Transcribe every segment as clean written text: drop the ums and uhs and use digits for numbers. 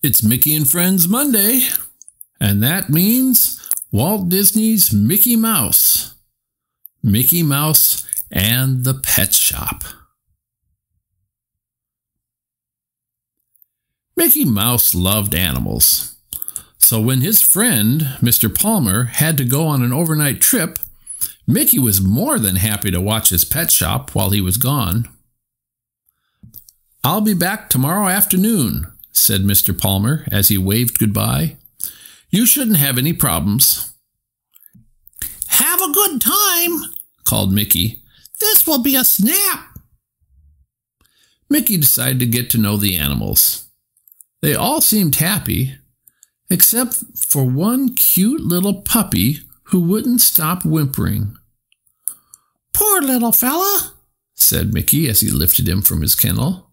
It's Mickey and Friends Monday, and that means Walt Disney's Mickey Mouse. Mickey Mouse and the Pet Shop. Mickey Mouse loved animals, so when his friend, Mr. Palmer, had to go on an overnight trip, Mickey was more than happy to watch his pet shop while he was gone. "I'll be back tomorrow afternoon," said Mr. Palmer as he waved goodbye. "You shouldn't have any problems." "Have a good time," called Mickey. "This will be a snap." Mickey decided to get to know the animals. They all seemed happy, except for one cute little puppy who wouldn't stop whimpering. "Poor little fella," said Mickey as he lifted him from his kennel.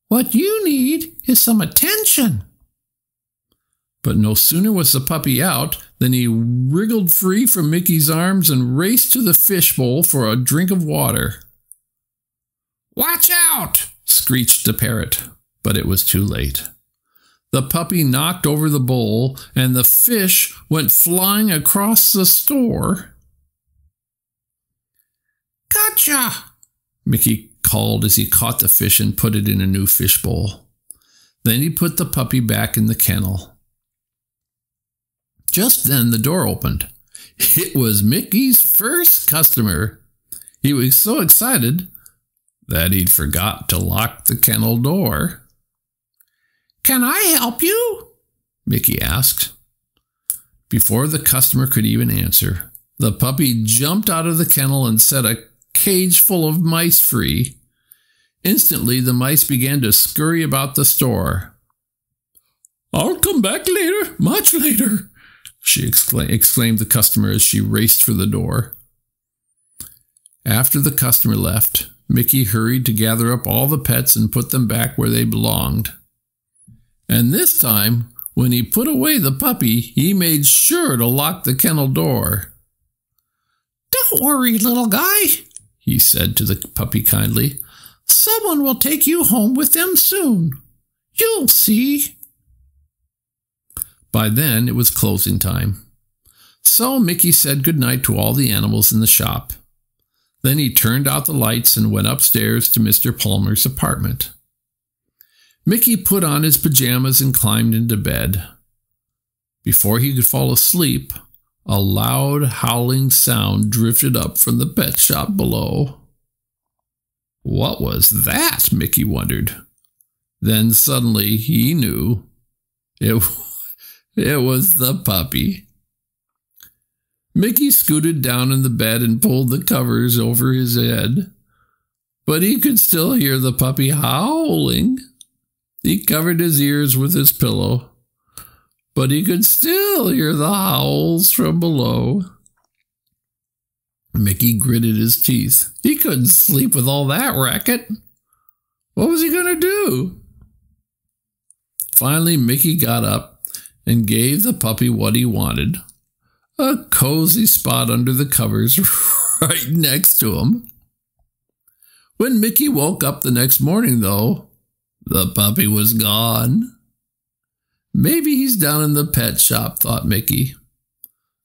"What you need is some attention." But no sooner was the puppy out than he wriggled free from Mickey's arms and raced to the fishbowl for a drink of water. "Watch out!" screeched the parrot, but it was too late. The puppy knocked over the bowl, and the fish went flying across the store. "Gotcha!" Mickey called as he caught the fish and put it in a new fish bowl. Then he put the puppy back in the kennel. Just then the door opened. It was Mickey's first customer. He was so excited that he'd forgot to lock the kennel door. "Can I help you?" Mickey asked. Before the customer could even answer, the puppy jumped out of the kennel and set a cage full of mice free. Instantly, the mice began to scurry about the store. "I'll come back later, much later," she exclaimed the customer as she raced for the door. After the customer left, Mickey hurried to gather up all the pets and put them back where they belonged. And this time, when he put away the puppy, he made sure to lock the kennel door. "Don't worry, little guy," he said to the puppy kindly. "Someone will take you home with them soon. You'll see." By then, it was closing time. So Mickey said goodnight to all the animals in the shop. Then he turned out the lights and went upstairs to Mr. Palmer's apartment. Mickey put on his pajamas and climbed into bed. Before he could fall asleep, a loud howling sound drifted up from the pet shop below. What was that? Mickey wondered. Then suddenly he knew. It was the puppy. Mickey scooted down in the bed and pulled the covers over his head, but he could still hear the puppy howling. He covered his ears with his pillow, but he could still hear the howls from below. Mickey gritted his teeth. He couldn't sleep with all that racket. What was he going to do? Finally, Mickey got up and gave the puppy what he wanted. A cozy spot under the covers right next to him. When Mickey woke up the next morning, though, the puppy was gone. Maybe he's down in the pet shop, thought Mickey.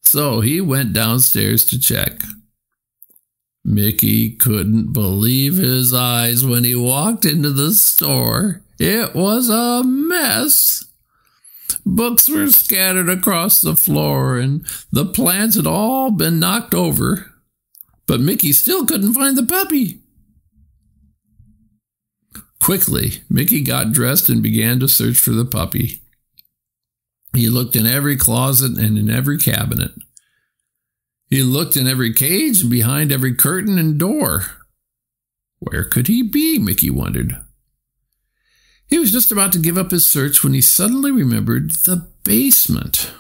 So he went downstairs to check. Mickey couldn't believe his eyes when he walked into the store. It was a mess. Books were scattered across the floor, and the plants had all been knocked over. But Mickey still couldn't find the puppy. Quickly, Mickey got dressed and began to search for the puppy. He looked in every closet and in every cabinet. He looked in every cage and behind every curtain and door. Where could he be? Mickey wondered. He was just about to give up his search when he suddenly remembered the basement.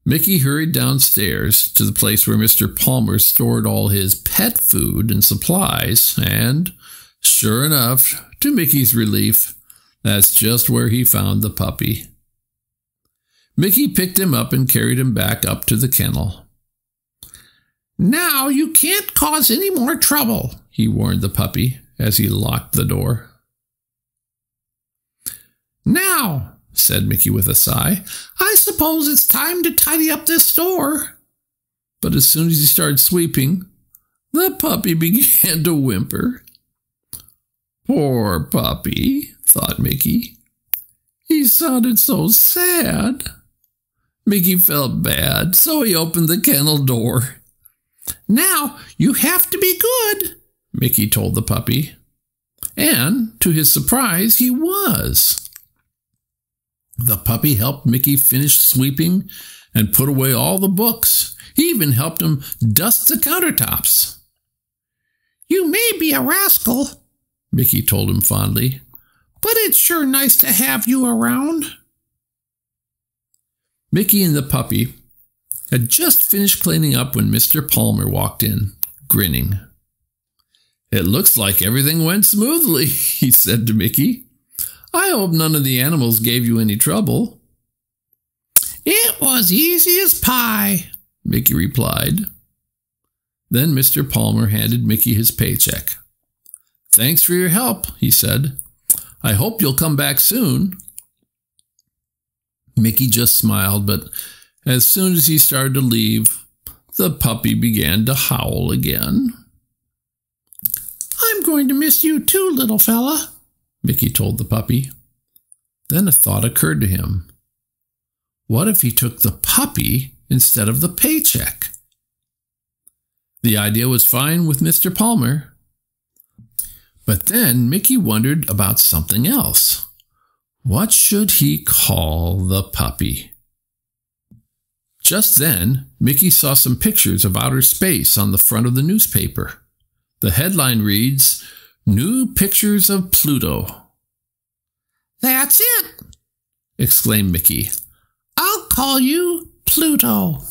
Mickey hurried downstairs to the place where Mr. Palmer stored all his pet food and supplies, and, sure enough, to Mickey's relief, that's just where he found the puppy. Mickey picked him up and carried him back up to the kennel. "Now you can't cause any more trouble," he warned the puppy as he locked the door. "Now," said Mickey with a sigh. I suppose it's time to tidy up this store. But as soon as he started sweeping, the puppy began to whimper. Poor puppy, thought Mickey. He sounded so sad. Mickey felt bad, so he opened the kennel door. Now you have to be good, Mickey told the puppy. And, to his surprise, he was. The puppy helped Mickey finish sweeping and put away all the books. He even helped him dust the countertops. You may be a rascal, Mickey told him fondly, but it's sure nice to have you around. Mickey and the puppy had just finished cleaning up when Mr. Palmer walked in, grinning. It looks like everything went smoothly, he said to Mickey. I hope none of the animals gave you any trouble. It was easy as pie, Mickey replied. Then Mr. Palmer handed Mickey his paycheck. Thanks for your help, he said. I hope you'll come back soon. Mickey just smiled, but as soon as he started to leave, the puppy began to howl again. I'm going to miss you too, little fella, Mickey told the puppy. Then a thought occurred to him. What if he took the puppy instead of the paycheck? The idea was fine with Mr. Palmer. But then Mickey wondered about something else. What should he call the puppy? Just then, Mickey saw some pictures of outer space on the front of the newspaper. The headline reads, New Pictures of Pluto. That's it, exclaimed Mickey. I'll call you Pluto.